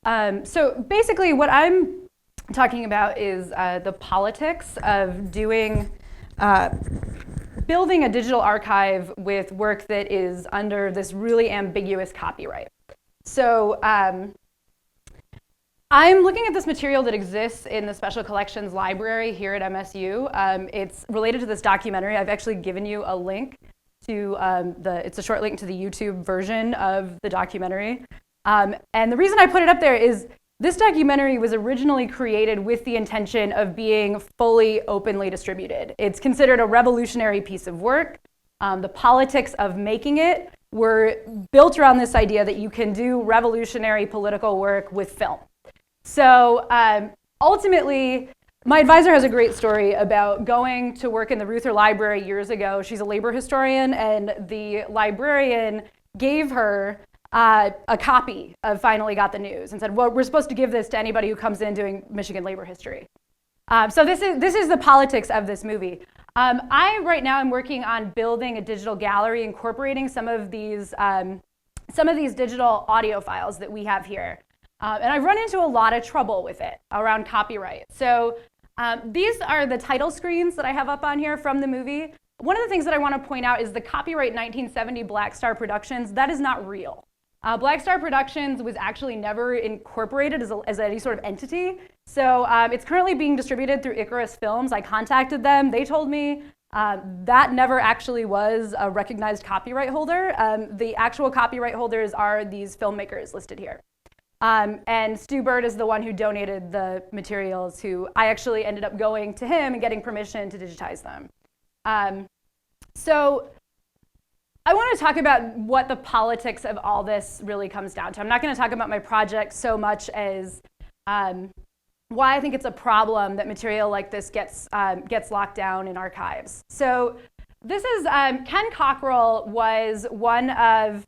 So basically what I'm talking about is the politics of building a digital archive with work that is under this really ambiguous copyright. So I'm looking at this material that exists in the Special Collections Library here at MSU. It's related to this documentary. I've actually given you a link to it's a short link to the YouTube version of the documentary. And the reason I put it up there is this documentary was originally created with the intention of being fully openly distributed. It's considered a revolutionary piece of work. The politics of making it were built around this idea that you can do revolutionary political work with film. So ultimately, my advisor has a great story about going to work in the Reuther Library years ago. She's a labor historian, and the librarian gave her a copy of Finally Got the News and said, well, we're supposed to give this to anybody who comes in doing Michigan labor history. So this is the politics of this movie. I right now am working on building a digital gallery incorporating some of these digital audio files that we have here. And I've run into a lot of trouble with it around copyright. So these are the title screens that I have up on here from the movie. One of the things that I want to point out is the copyright 1970 Black Star Productions. That is not real. Black Star Productions was actually never incorporated as any sort of entity. So it's currently being distributed through Icarus Films. I contacted them. They told me that never actually was a recognized copyright holder. The actual copyright holders are these filmmakers listed here. And Stu Bird is the one who donated the materials, who I actually ended up going to him and getting permission to digitize them. So I want to talk about what the politics of all this really comes down to. I'm not going to talk about my project so much as why I think it's a problem that material like this gets locked down in archives. So this is, Ken Cockrell was one of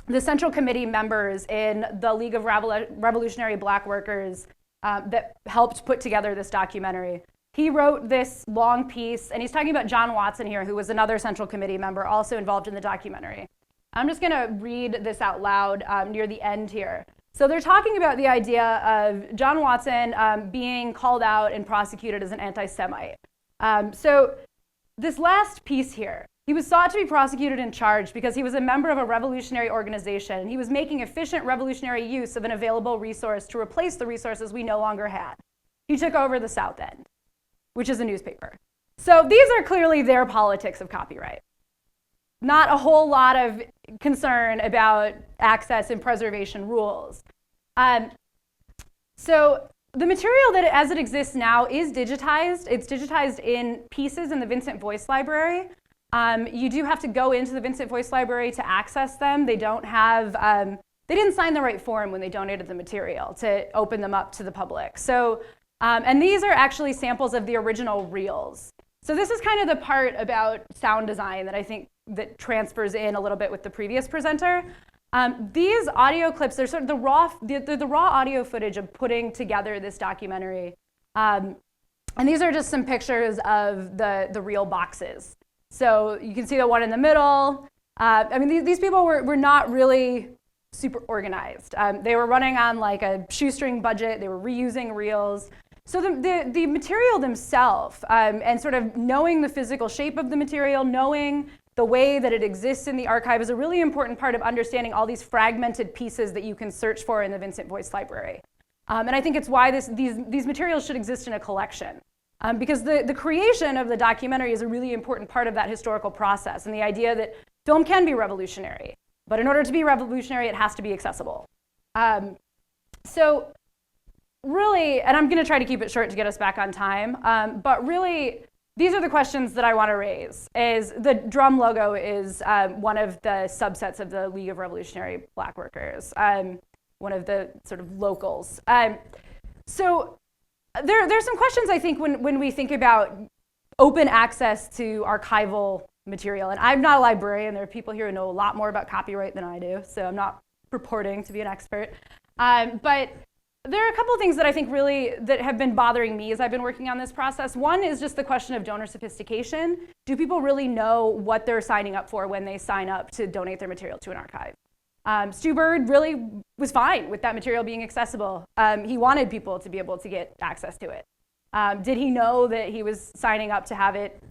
the Central Committee members in the League of Revolutionary Black Workers that helped put together this documentary. He wrote this long piece, and he's talking about John Watson here, who was another Central Committee member also involved in the documentary. I'm just going to read this out loud near the end here. So they're talking about the idea of John Watson being called out and prosecuted as an anti-Semite. So this last piece here, he was sought to be prosecuted and charged because he was a member of a revolutionary organization, and he was making efficient revolutionary use of an available resource to replace the resources we no longer had. He took over the South End, which is a newspaper. So these are clearly their politics of copyright. Not a whole lot of concern about access and preservation rules. So the material that as it exists now is digitized. It's digitized in pieces in the Vincent Voice Library. You do have to go into the Vincent Voice Library to access them. They don't have, they didn't sign the right form when they donated the material to open them up to the public. So, and these are actually samples of the original reels. So this is kind of the part about sound design that I think that transfers in a little bit with the previous presenter. These audio clips, they're sort of the raw audio footage of putting together this documentary. And these are just some pictures of the reel boxes. So you can see the one in the middle. I mean, these people were not really super organized. They were running on like a shoestring budget. They were reusing reels. So the material themselves, and sort of knowing the physical shape of the material, knowing the way that it exists in the archive is a really important part of understanding all these fragmented pieces that you can search for in the Vincent Voice Library. And I think it's why these materials should exist in a collection. Because the creation of the documentary is a really important part of that historical process, and the idea that film can be revolutionary, but in order to be revolutionary, it has to be accessible. So really, and I'm gonna try to keep it short to get us back on time, but really, these are the questions that I wanna raise. Is the drum logo is one of the subsets of the League of Revolutionary Black Workers, one of the sort of locals. So there's some questions, I think, when we think about open access to archival material. And I'm not a librarian. There are people here who know a lot more about copyright than I do, so I'm not purporting to be an expert. But there are a couple of things that I think really that have been bothering me as I've been working on this process. One is just the question of donor sophistication. Do people really know what they're signing up for when they sign up to donate their material to an archive? Stu Bird really was fine with that material being accessible. He wanted people to be able to get access to it. Did he know that he was signing up to have it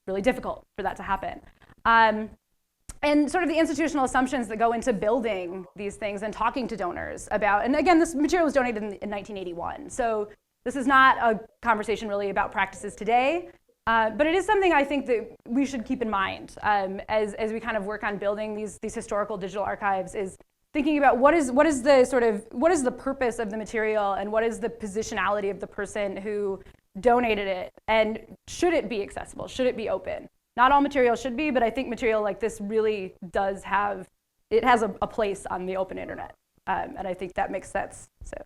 really difficult for that to happen? And sort of the institutional assumptions that go into building these things and talking to donors about, and again, this material was donated in 1981. So this is not a conversation really about practices today, but it is something I think that we should keep in mind as we kind of work on building these historical digital archives, is thinking about what is the purpose of the material and what is the positionality of the person who donated it, and should it be accessible? Should it be open? Not all material should be, but I think material like this really does have, it has a place on the open internet. And I think that makes sense. So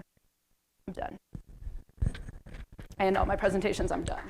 I'm done. And all my presentations, I'm done.